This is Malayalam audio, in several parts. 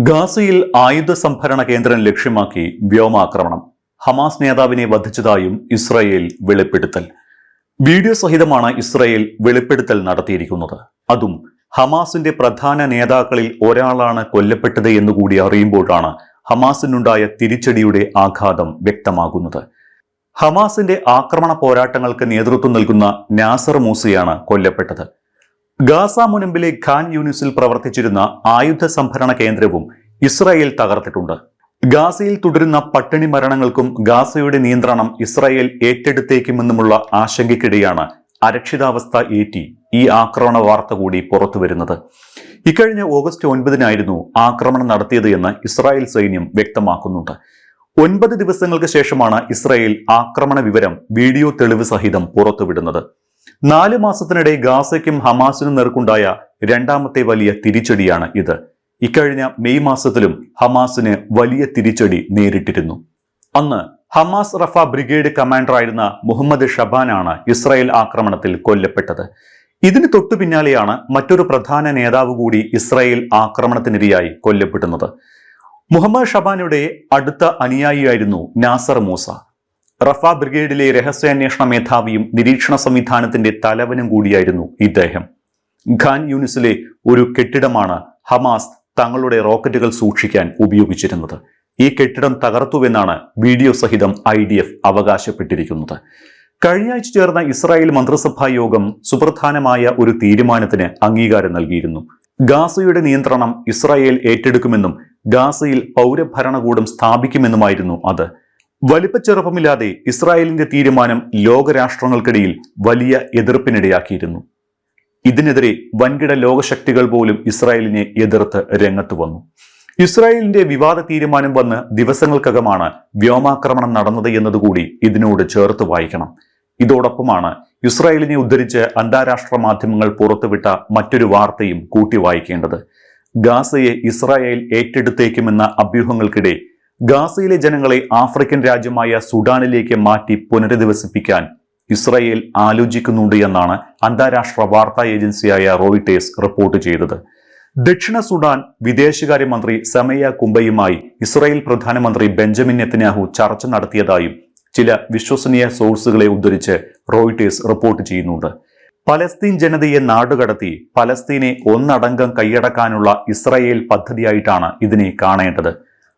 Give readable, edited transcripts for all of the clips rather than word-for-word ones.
ഗാസയിൽ ആയുധ സംഭരണ കേന്ദ്രം ലക്ഷ്യമാക്കി വ്യോമാക്രമണം. ഹമാസ് നേതാവിനെ വധിച്ചതായും ഇസ്രായേൽ വെളിപ്പെടുത്തൽ. വീഡിയോ സഹിതമാണ് ഇസ്രായേൽ വെളിപ്പെടുത്തൽ നടത്തിയിരിക്കുന്നത്. അതും ഹമാസിന്റെ പ്രധാന നേതാക്കളിൽ ഒരാളാണ് കൊല്ലപ്പെട്ടത് എന്നുകൂടി അറിയുമ്പോഴാണ് ഹമാസിനുണ്ടായ തിരിച്ചടിയുടെ ആഘാതം വ്യക്തമാകുന്നത്. ഹമാസിന്റെ ആക്രമണ പോരാട്ടങ്ങൾക്ക് നേതൃത്വം നൽകുന്ന നാസർ മൂസയാണ് കൊല്ലപ്പെട്ടത്. ഗാസ മുനമ്പിലെ ഖാൻ യൂനിസിൽ പ്രവർത്തിച്ചിരുന്ന ആയുധ സംഭരണ കേന്ദ്രവും ഇസ്രായേൽ തകർത്തിട്ടുണ്ട്. ഗാസയിൽ തുടരുന്ന പട്ടിണി മരണങ്ങൾക്കും ഗാസയുടെ നിയന്ത്രണം ഇസ്രായേൽ ഏറ്റെടുത്തേക്കുമെന്നുമുള്ള ആശങ്കയ്ക്കിടെയാണ് അരക്ഷിതാവസ്ഥ ഏറ്റി ഈ ആക്രമണ വാർത്ത കൂടി പുറത്തുവരുന്നത്. ഇക്കഴിഞ്ഞ ഓഗസ്റ്റ് 9-നായിരുന്നു ആക്രമണം നടത്തിയത് എന്ന് ഇസ്രായേൽ സൈന്യം വ്യക്തമാക്കുന്നുണ്ട്. 9 ദിവസങ്ങൾക്ക് ശേഷമാണ് ഇസ്രായേൽ ആക്രമണ വിവരം വീഡിയോ തെളിവ് സഹിതം പുറത്തുവിടുന്നത്. 4 മാസത്തിനിടെ ഗാസയ്ക്കും ഹമാസിനും നേർക്കുണ്ടായ രണ്ടാമത്തെ വലിയ തിരിച്ചടിയാണ് ഇത്. ഇക്കഴിഞ്ഞ മെയ് മാസത്തിലും ഹമാസിന് വലിയ തിരിച്ചടി നേരിട്ടിരുന്നു. അന്ന് ഹമാസ് റഫ ബ്രിഗേഡ് കമാൻഡറായിരുന്ന മുഹമ്മദ് ഷബാനാണ് ഇസ്രായേൽ ആക്രമണത്തിൽ കൊല്ലപ്പെട്ടത്. ഇതിന് തൊട്ടു പിന്നാലെയാണ് മറ്റൊരു പ്രധാന നേതാവ് കൂടി ഇസ്രായേൽ ആക്രമണത്തിനിരയായി കൊല്ലപ്പെടുന്നത്. മുഹമ്മദ് ഷബാനയുടെ അടുത്ത അനുയായിയായിരുന്നു നാസർ മൂസ. റഫ ബ്രിഗേഡിലെ രഹസ്യാന്വേഷണ മേധാവിയും നിരീക്ഷണ സംവിധാനത്തിന്റെ തലവനും കൂടിയായിരുന്നു ഇദ്ദേഹം. ഖാൻ യൂനിസിലെ ഒരു കെട്ടിടമാണ് ഹമാസ് തങ്ങളുടെ റോക്കറ്റുകൾ സൂക്ഷിക്കാൻ ഉപയോഗിച്ചിരുന്നത്. ഈ കെട്ടിടം തകർത്തുവെന്നാണ് വീഡിയോ സഹിതം IDF അവകാശപ്പെട്ടിരിക്കുന്നത്. കഴിഞ്ഞയാഴ്ച ചേർന്ന ഇസ്രായേൽ മന്ത്രിസഭാ യോഗം സുപ്രധാനമായ ഒരു തീരുമാനത്തിന് അംഗീകാരം നൽകിയിരുന്നു. ഗാസയുടെ നിയന്ത്രണം ഇസ്രായേൽ ഏറ്റെടുക്കുമെന്നും ഗാസയിൽ പൗരഭരണകൂടം സ്ഥാപിക്കുമെന്നുമായിരുന്നു അത്. വലിപ്പച്ചെറുപ്പമില്ലാതെ ഇസ്രായേലിന്റെ തീരുമാനം ലോകരാഷ്ട്രങ്ങൾക്കിടയിൽ വലിയ എതിർപ്പിനിടയാക്കിയിരുന്നു. ഇതിനെതിരെ വൻകിട ലോകശക്തികൾ പോലും ഇസ്രായേലിനെ എതിർത്ത് രംഗത്ത് വന്നു. ഇസ്രായേലിന്റെ വിവാദ തീരുമാനം വന്ന് ദിവസങ്ങൾക്കകമാണ് വ്യോമാക്രമണം നടന്നത് എന്നതുകൂടി ഇതിനോട് ചേർത്ത് വായിക്കണം. ഇതോടൊപ്പമാണ് ഇസ്രായേലിനെ ഉദ്ധരിച്ച് അന്താരാഷ്ട്ര മാധ്യമങ്ങൾ പുറത്തുവിട്ട മറ്റൊരു വാർത്തയും കൂട്ടി വായിക്കേണ്ടത്. ഗാസയെ ഇസ്രായേൽ ഏറ്റെടുത്തേക്കുമെന്ന അഭ്യൂഹങ്ങൾക്കിടെ ഗാസയിലെ ജനങ്ങളെ ആഫ്രിക്കൻ രാജ്യമായ സുഡാനിലേക്ക് മാറ്റി പുനരധിവസിപ്പിക്കാൻ ഇസ്രായേൽ ആലോചിക്കുന്നുണ്ട് എന്നാണ് അന്താരാഷ്ട്ര വാർത്താ ഏജൻസിയായ റോയിട്ടേഴ്സ് റിപ്പോർട്ട് ചെയ്തത്. ദക്ഷിണ സുഡാൻ വിദേശകാര്യമന്ത്രി സമയ കുംബയുമായി ഇസ്രായേൽ പ്രധാനമന്ത്രി ബെഞ്ചമിൻ നെതന്യാഹു ചർച്ച നടത്തിയതായും ചില വിശ്വസനീയ സോഴ്സുകളെ ഉദ്ധരിച്ച് റോയിട്ടേഴ്സ് റിപ്പോർട്ട് ചെയ്യുന്നുണ്ട്. പലസ്തീൻ ജനതയെ നാടുകടത്തി പലസ്തീനെ ഒന്നടങ്കം കൈയടക്കാനുള്ള ഇസ്രായേൽ പദ്ധതിയായിട്ടാണ് ഇതിനെ കാണേണ്ടത്.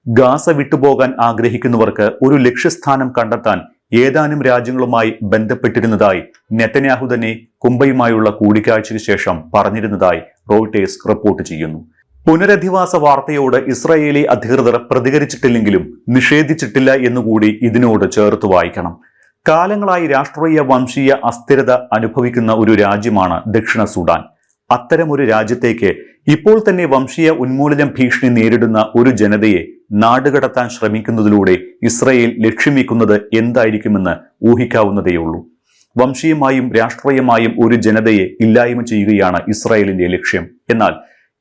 ഗാസ വിട്ടുപോകാൻ ആഗ്രഹിക്കുന്നവർക്ക് ഒരു ലക്ഷ്യസ്ഥാനം കണ്ടെത്താൻ ഏതാനും രാജ്യങ്ങളുമായി ബന്ധപ്പെട്ടിരുന്നതായി നെതന്യാഹു തന്നെ കുംബയുമായുള്ള കൂടിക്കാഴ്ചയ്ക്ക് ശേഷം പറഞ്ഞിരുന്നതായി റോയിട്ടേഴ്സ് റിപ്പോർട്ട് ചെയ്യുന്നു. പുനരധിവാസ വാർത്തയോട് ഇസ്രായേലി അധികൃതർ പ്രതികരിച്ചിട്ടില്ലെങ്കിലും നിഷേധിച്ചിട്ടില്ല എന്നുകൂടി ഇതിനോട് ചേർത്ത് വായിക്കണം. കാലങ്ങളായി രാഷ്ട്രീയ വംശീയ അസ്ഥിരത അനുഭവിക്കുന്ന ഒരു രാജ്യമാണ് ദക്ഷിണ സുഡാൻ. അത്തരമൊരു രാജ്യത്തേക്ക് ഇപ്പോൾ തന്നെ വംശീയ ഉന്മൂലനം ഭീഷണി നേരിടുന്ന ഒരു ജനതയെ നാടുകടത്താൻ ശ്രമിക്കുന്നതിലൂടെ ഇസ്രായേൽ ലക്ഷ്യം വെക്കുന്നത് എന്തായിരിക്കുമെന്ന് ഊഹിക്കാവുന്നതേയുള്ളൂ. വംശീയമായും രാഷ്ട്രീയമായും ഒരു ജനതയെ ഇല്ലായ്മ ചെയ്യുകയാണ് ഇസ്രായേലിന്റെ ലക്ഷ്യം. എന്നാൽ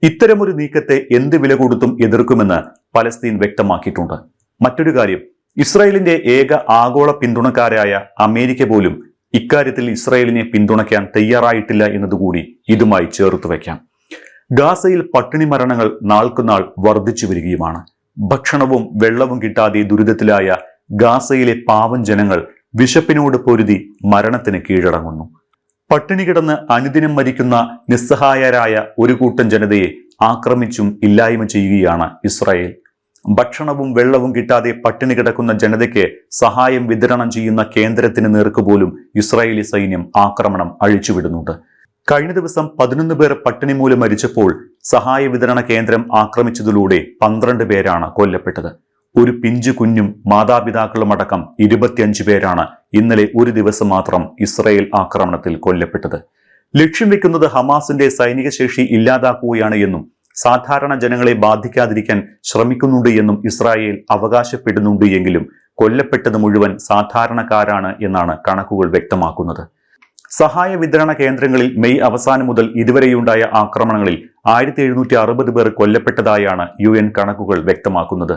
ഇത്തരമൊരു നീക്കത്തെ എന്ത് വില കൊടുത്തും എതിർക്കുമെന്ന് പലസ്തീൻ വ്യക്തമാക്കിയിട്ടുണ്ട്. മറ്റൊരു കാര്യം, ഇസ്രായേലിന്റെ ഏക ആഗോള പിന്തുണക്കാരായ അമേരിക്ക പോലും ഇക്കാര്യത്തിൽ ഇസ്രായേലിനെ പിന്തുണയ്ക്കാൻ തയ്യാറായിട്ടില്ല എന്നതുകൂടി ഇതുമായി ചേർത്ത് വയ്ക്കാം. ഗാസയിൽ പട്ടിണി മരണങ്ങൾ നാൾക്കുനാൾ വർദ്ധിച്ചു വരികയുമാണ്. ഭക്ഷണവും വെള്ളവും കിട്ടാതെ ദുരിതത്തിലായ ഗാസയിലെ പാവം ജനങ്ങൾ വിശപ്പിനോട് പൊരുതി മരണത്തിന് കീഴടങ്ങുന്നു. പട്ടിണി കിടന്ന് അനുദിനം മരിക്കുന്ന നിസ്സഹായരായ ഒരു കൂട്ടം ജനതയെ ആക്രമിച്ചും ഇല്ലായ്മ ചെയ്യുകയാണ് ഇസ്രായേൽ. ഭക്ഷണവും വെള്ളവും കിട്ടാതെ പട്ടിണി കിടക്കുന്ന ജനതയ്ക്ക് സഹായം വിതരണം ചെയ്യുന്ന കേന്ദ്രത്തിന് നേർക്കുപോലും ഇസ്രായേലി സൈന്യം ആക്രമണം അഴിച്ചുവിടുന്നുണ്ട്. കഴിഞ്ഞ ദിവസം 11 പേർ പട്ടിണി മൂലം മരിച്ചപ്പോൾ സഹായ വിതരണ കേന്ദ്രം ആക്രമിച്ചതിലൂടെ 12 പേരാണ് കൊല്ലപ്പെട്ടത്. ഒരു പിഞ്ചു കുഞ്ഞും മാതാപിതാക്കളുമടക്കം 25 പേരാണ് ഇന്നലെ ഒരു ദിവസം മാത്രം ഇസ്രായേൽ ആക്രമണത്തിൽ കൊല്ലപ്പെട്ടത്. ലക്ഷ്യം വെക്കുന്നത് ഹമാസിന്റെ സൈനിക ശേഷി ഇല്ലാതാക്കുകയാണ് എന്നും സാധാരണ ജനങ്ങളെ ബാധിക്കാതിരിക്കാൻ ശ്രമിക്കുന്നുണ്ട് എന്നും ഇസ്രായേൽ അവകാശപ്പെടുന്നുണ്ട് എങ്കിലും കൊല്ലപ്പെട്ടത് മുഴുവൻ സാധാരണക്കാരാണ് എന്നാണ് കണക്കുകൾ വ്യക്തമാക്കുന്നത്. സഹായ വിതരണ കേന്ദ്രങ്ങളിൽ മെയ് അവസാനം മുതൽ ഇതുവരെയുണ്ടായ ആക്രമണങ്ങളിൽ 1760 പേർ കൊല്ലപ്പെട്ടതായാണ് UN കണക്കുകൾ വ്യക്തമാക്കുന്നത്.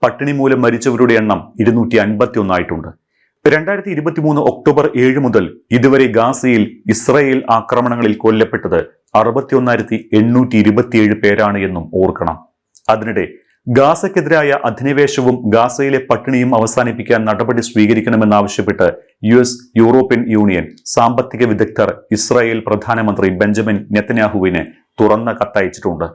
പട്ടിണി മൂലം മരിച്ചവരുടെ എണ്ണം 251 ആയിട്ടുണ്ട്. 2023 ഒക്ടോബർ 7 മുതൽ ഇതുവരെ ഗാസയിൽ ഇസ്രായേൽ ആക്രമണങ്ങളിൽ കൊല്ലപ്പെട്ടത് 61,827 പേരാണ് എന്നും ഓർക്കണം. അതിനിടെ ഗാസയ്ക്കെതിരായ അധിനിവേശവും ഗാസയിലെ പട്ടിണിയും അവസാനിപ്പിക്കാൻ നടപടി സ്വീകരിക്കണമെന്നാവശ്യപ്പെട്ട് US, യൂറോപ്യൻ യൂണിയൻ സാമ്പത്തിക വിദഗ്ധർ ഇസ്രായേൽ പ്രധാനമന്ത്രി ബെഞ്ചമിൻ നെതന്യാഹുവിന് തുറന്ന കത്തയച്ചിട്ടുണ്ട്.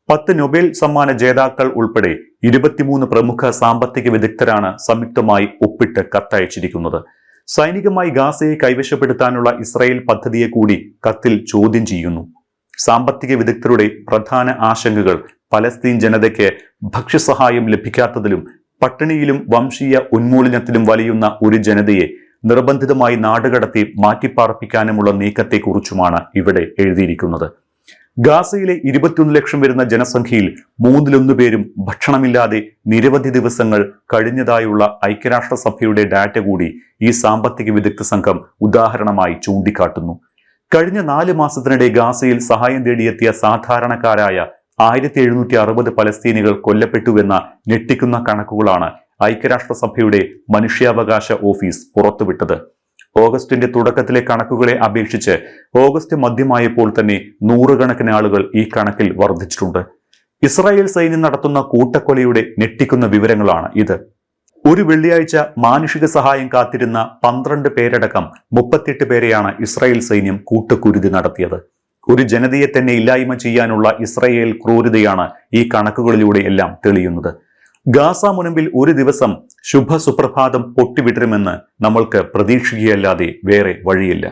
10 നൊബേൽ സമ്മാന ജേതാക്കൾ ഉൾപ്പെടെ 23 പ്രമുഖ സാമ്പത്തിക വിദഗ്ധരാണ് സംയുക്തമായി ഒപ്പിട്ട് കത്തയച്ചിരിക്കുന്നത്. സൈനികമായി ഗാസയെ കൈവശപ്പെടുത്താനുള്ള ഇസ്രായേൽ പദ്ധതിയെ കൂടി കത്തിൽ ചോദ്യം ചെയ്യുന്നു. സാമ്പത്തിക വിദഗ്ധരുടെ പ്രധാന ആശങ്കകൾ പലസ്തീൻ ജനതയ്ക്ക് ഭക്ഷ്യസഹായം ലഭിക്കാത്തതിലും പട്ടിണിയിലും വംശീയ ഉന്മൂലനത്തിലും വലയുന്ന ഒരു ജനതയെ നിർബന്ധിതമായി നാടുകടത്തി മാറ്റിപ്പാർപ്പിക്കാനുമുള്ള നീക്കത്തെക്കുറിച്ചുമാണ് ഇവിടെ എഴുതിയിരിക്കുന്നത്. ഗാസയിലെ 21 ലക്ഷം വരുന്ന ജനസംഖ്യയിൽ 1/3 പേരും ഭക്ഷണമില്ലാതെ നിരവധി ദിവസങ്ങൾ കഴിഞ്ഞതായുള്ള ഐക്യരാഷ്ട്രസഭയുടെ ഡാറ്റ കൂടി ഈ സാമ്പത്തിക വിദഗ്ധ സംഘം ഉദാഹരണമായി ചൂണ്ടിക്കാട്ടുന്നു. കഴിഞ്ഞ 4 മാസത്തിനിടെ ഗാസയിൽ സഹായം തേടിയെത്തിയ സാധാരണക്കാരായ 1760 പലസ്തീനികൾ കൊല്ലപ്പെട്ടുവെന്ന ഞെട്ടിക്കുന്ന കണക്കുകളാണ് ഐക്യരാഷ്ട്രസഭയുടെ മനുഷ്യാവകാശ ഓഫീസ് പുറത്തുവിട്ടത്. ഓഗസ്റ്റിന്റെ തുടക്കത്തിലെ കണക്കുകളെ അപേക്ഷിച്ച് ഓഗസ്റ്റ് മധ്യമായപ്പോൾ തന്നെ 100 കണക്കിന് ആളുകൾ ഈ കണക്കിൽ വർദ്ധിച്ചിട്ടുണ്ട്. ഇസ്രായേൽ സൈന്യം നടത്തുന്ന കൂട്ടക്കൊലയുടെ ഞെട്ടിക്കുന്ന വിവരങ്ങളാണ് ഇത്. ഒരു വെള്ളിയാഴ്ച മാനുഷിക സഹായം കാത്തിരുന്ന 12 പേരടക്കം 38 പേരെയാണ് ഇസ്രായേൽ സൈന്യം കൂട്ടക്കുരുതി നടത്തിയത്. ഒരു ജനതയെ തന്നെ ഇല്ലായ്മ ചെയ്യാനുള്ള ഇസ്രായേൽ ക്രൂരതയാണ് ഈ കണക്കുകളിലൂടെ എല്ലാം തെളിയുന്നത്. ഗാസ മുനമ്പിൽ ഒരു ദിവസം ശുഭസുപ്രഭാതം പൊട്ടിവിടരുമെന്ന് നമ്മൾക്ക് പ്രതീക്ഷിക്കുകയല്ലാതെ വേറെ വഴിയില്ല.